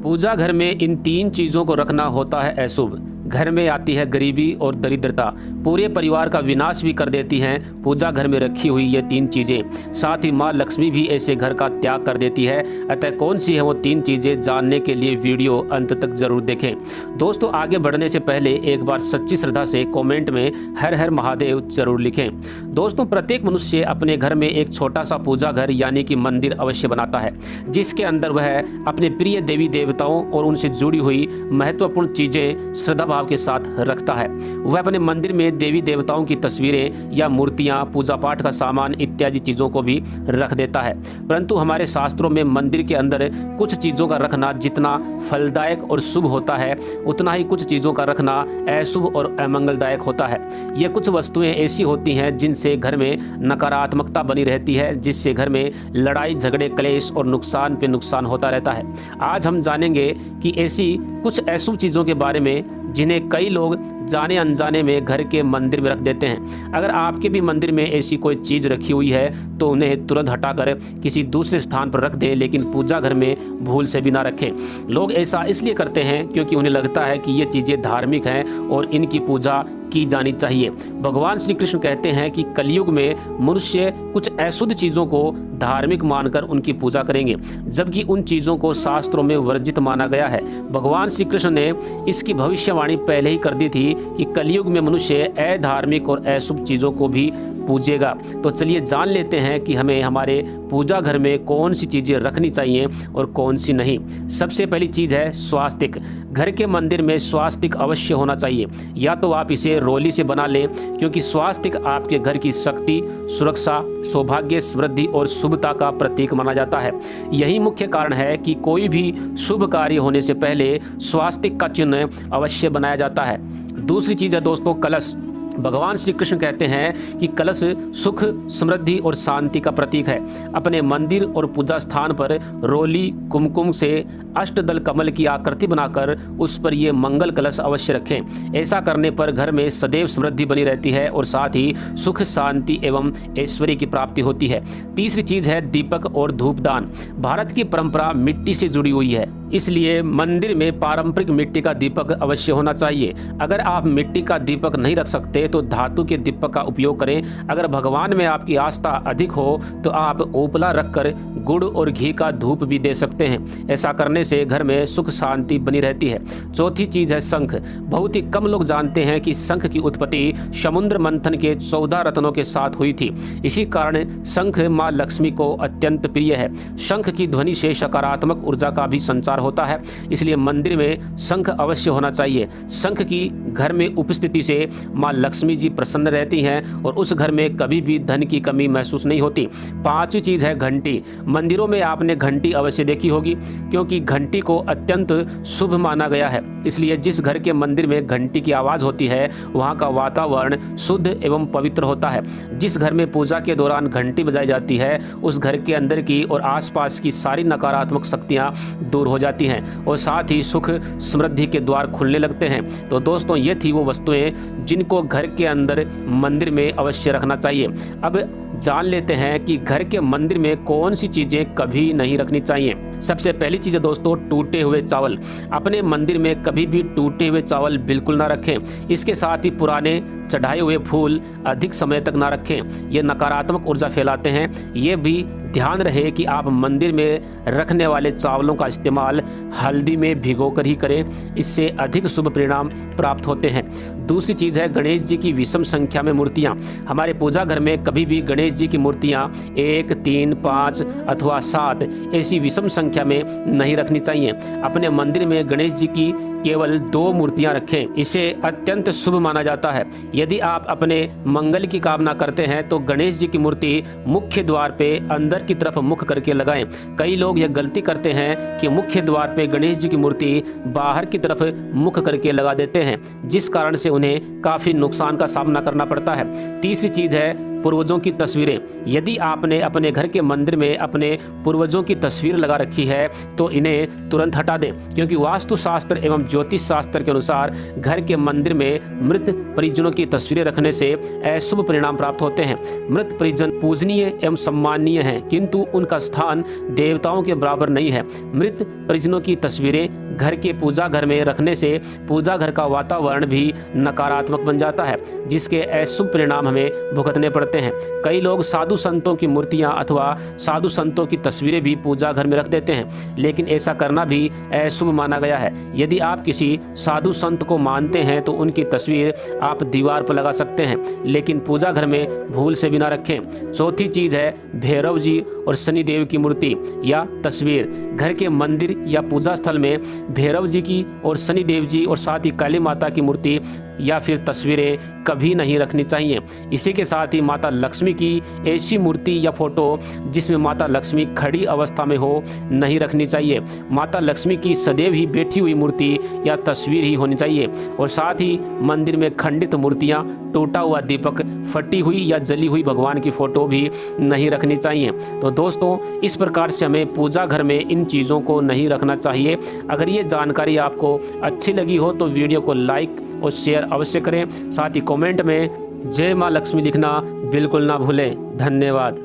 पूजा घर में इन 3 चीज़ों को रखना होता है अशुभ। घर में आती है गरीबी और दरिद्रता, पूरे परिवार का विनाश भी कर देती हैं पूजा घर में रखी हुई ये 3 चीज़ें। साथ ही माँ लक्ष्मी भी ऐसे घर का त्याग कर देती है। अतः कौन सी है वो 3 चीज़ें, जानने के लिए वीडियो अंत तक जरूर देखें। दोस्तों, आगे बढ़ने से पहले एक बार सच्ची श्रद्धा से कमेंट में हर हर महादेव जरूर लिखें। दोस्तों, प्रत्येक मनुष्य अपने घर में एक छोटा सा पूजा घर यानी कि मंदिर अवश्य बनाता है, जिसके अंदर वह अपने प्रिय देवी देवताओं और उनसे जुड़ी हुई महत्वपूर्ण चीज़ें श्रद्धा भाव के साथ रखता है। वह अपने मंदिर में देवी देवताओं की तस्वीरें या मूर्तियां, पूजा पाठ का सामान इत्यादि चीज़ों को भी रख देता है। परंतु हमारे शास्त्रों में मंदिर के अंदर कुछ चीज़ों का रखना जितना फलदायक और शुभ होता है, उतना ही कुछ चीज़ों का रखना अशुभ और अमंगलदायक होता है। ये कुछ वस्तुएं ऐसी होती हैं जिनसे घर में नकारात्मकता बनी रहती है, जिससे घर में लड़ाई झगड़े क्लेश और नुकसान पे नुकसान होता रहता है। आज हम जानेंगे कि ऐसी कुछ अशुभ चीज़ों के बारे में जिन्हें कई लोग जाने अनजाने में घर के मंदिर में रख देते हैं। अगर आपके भी मंदिर में ऐसी कोई चीज़ रखी हुई है तो उन्हें तुरंत हटाकर किसी दूसरे स्थान पर रख दें, लेकिन पूजा घर में भूल से भी ना रखें। लोग ऐसा इसलिए करते हैं क्योंकि उन्हें लगता है कि ये चीज़ें धार्मिक हैं और इनकी पूजा की जानी चाहिए। भगवान श्री कृष्ण कहते हैं कि कलयुग में मनुष्य कुछ अशुद्ध चीज़ों को धार्मिक मानकर उनकी पूजा करेंगे, जबकि उन चीज़ों को शास्त्रों में वर्जित माना गया है। भगवान श्री कृष्ण ने इसकी भविष्यवाणी पहले ही कर दी थी कि कलयुग में मनुष्य अधार्मिक और अशुभ चीज़ों को भी पूजेगा। तो चलिए जान लेते हैं कि हमें हमारे पूजा घर में कौन सी चीज़ें रखनी चाहिए और कौन सी नहीं। सबसे पहली चीज़ है स्वास्तिक। घर के मंदिर में स्वास्तिक अवश्य होना चाहिए, या तो आप इसे रोली से बना लें, क्योंकि स्वास्तिक आपके घर की शक्ति, सुरक्षा, सौभाग्य, समृद्धि और शुभता का प्रतीक माना जाता है। यही मुख्य कारण है कि कोई भी शुभ कार्य होने से पहले स्वास्तिक का चिन्ह अवश्य बनाया जाता है। दूसरी चीज़ है दोस्तों कलश। भगवान श्री कृष्ण कहते हैं कि कलश सुख, समृद्धि और शांति का प्रतीक है। अपने मंदिर और पूजा स्थान पर रोली, कुमकुम से अष्टदल कमल की आकृति बनाकर उस पर ये मंगल कलश अवश्य रखें। ऐसा करने पर घर में सदैव समृद्धि बनी रहती है और साथ ही सुख, शांति एवं ऐश्वर्य की प्राप्ति होती है। तीसरी चीज है दीपक और धूपदान। भारत की परंपरा मिट्टी से जुड़ी हुई है, इसलिए मंदिर में पारंपरिक मिट्टी का दीपक अवश्य होना चाहिए। अगर आप मिट्टी का दीपक नहीं रख सकते तो धातु के दीपक का उपयोग करें। अगर भगवान में आपकी आस्था अधिक हो तो आप उपला रखकर गुड़ और घी का धूप भी दे सकते हैं। ऐसा करने से घर में सुख शांति बनी रहती है। चौथी चीज है शंख। बहुत ही कम लोग जानते हैं कि शंख की उत्पत्ति समुद्र मंथन के 14 रत्नों के साथ हुई थी। इसी कारण शंख माँ लक्ष्मी को अत्यंत प्रिय है। शंख की ध्वनि से सकारात्मक ऊर्जा का भी संचार होता है, इसलिए मंदिर में शंख अवश्य होना चाहिए। शंख की घर में उपस्थिति से माँ लक्ष्मी जी प्रसन्न रहती हैं और उस घर में कभी भी धन की कमी महसूस नहीं होती। पांचवी चीज है घंटी। मंदिरों में आपने घंटी अवश्य देखी होगी, क्योंकि घंटी को अत्यंत शुभ माना गया है। इसलिए जिस घर के मंदिर में घंटी की आवाज होती है वहाँ का वातावरण शुद्ध एवं पवित्र होता है। जिस घर में पूजा के दौरान घंटी बजाई जाती है उस घर के अंदर की और आसपास की सारी नकारात्मक शक्तियाँ दूर हो जाती हैं और साथ ही सुख समृद्धि के द्वार खुलने लगते हैं। तो दोस्तों, ये थी वो वस्तुएं जिनको घर के अंदर मंदिर में अवश्य रखना चाहिए। अब जान लेते हैं कि घर के मंदिर में कौन सी चीजें कभी नहीं रखनी चाहिए। सबसे पहली चीज है दोस्तों टूटे हुए चावल। अपने मंदिर में कभी भी टूटे हुए चावल बिल्कुल ना रखें। इसके साथ ही पुराने चढ़ाए हुए फूल अधिक समय तक ना रखें, ये नकारात्मक ऊर्जा फैलाते हैं। ये भी ध्यान रहे कि आप मंदिर में रखने वाले चावलों का इस्तेमाल हल्दी में भिगोकर ही करें, इससे अधिक शुभ परिणाम प्राप्त होते हैं। दूसरी चीज़ है गणेश जी की विषम संख्या में मूर्तियाँ। हमारे पूजा घर में कभी भी गणेश जी की मूर्तियाँ 1, 3, 5 अथवा 7 ऐसी विषम संख्या में नहीं रखनी चाहिए। अपने मंदिर में गणेश जी की केवल 2 मूर्तियाँ रखें, इसे अत्यंत शुभ माना जाता है। यदि आप अपने मंगल की कामना करते हैं तो गणेश जी की मूर्ति मुख्य द्वार पे अंदर की तरफ मुख करके लगाएं। कई लोग यह गलती करते हैं कि मुख्य द्वार पे गणेश जी की मूर्ति बाहर की तरफ मुख करके लगा देते हैं, जिस कारण से उन्हें काफी नुकसान का सामना करना पड़ता है। तीसरी चीज है पूर्वजों की तस्वीरें। यदि आपने अपने घर के मंदिर में अपने पूर्वजों की तस्वीर लगा रखी है तो इन्हें तुरंत हटा दें, क्योंकि वास्तुशास्त्र एवं ज्योतिष शास्त्र के अनुसार घर के मंदिर में मृत परिजनों की तस्वीरें रखने से अशुभ परिणाम प्राप्त होते हैं। मृत परिजन पूजनीय एवं सम्माननीय हैं, किंतु उनका स्थान देवताओं के बराबर नहीं है। मृत परिजनों की तस्वीरें घर के पूजा घर में रखने से पूजा घर का वातावरण भी नकारात्मक बन जाता है, जिसके अशुभ परिणाम हमें भुगतने पड़ते हैं। कई लोग साधु संतों की मूर्तियां अथवा साधु संतों की तस्वीरें भी पूजा घर में रख देते हैं, लेकिन ऐसा करना भी अशुभ माना गया है। यदि आप किसी साधु संत को मानते हैं तो उनकी तस्वीर आप दीवार पर लगा सकते हैं, लेकिन पूजा घर में भूल से भी ना रखें। चौथी चीज है भैरव जी और शनिदेव की मूर्ति या तस्वीर। घर के मंदिर या पूजा स्थल में भैरव जी की और शनिदेव जी और साथ ही काली माता की मूर्ति या फिर तस्वीरें कभी नहीं रखनी चाहिए। इसी के साथ ही माता लक्ष्मी की ऐसी मूर्ति या फोटो जिसमें माता लक्ष्मी खड़ी अवस्था में हो नहीं रखनी चाहिए। माता लक्ष्मी की सदैव ही बैठी हुई मूर्ति या तस्वीर ही होनी चाहिए। और साथ ही मंदिर में खंडित मूर्तियां, टूटा हुआ दीपक, फटी हुई या जली हुई भगवान की फोटो भी नहीं रखनी चाहिए। तो दोस्तों, इस प्रकार से हमें पूजा घर में इन चीज़ों को नहीं रखना चाहिए। अगर ये जानकारी आपको अच्छी लगी हो तो वीडियो को लाइक और शेयर अवश्य करें। साथ ही कमेंट में जय माँ लक्ष्मी लिखना बिल्कुल ना भूलें। धन्यवाद।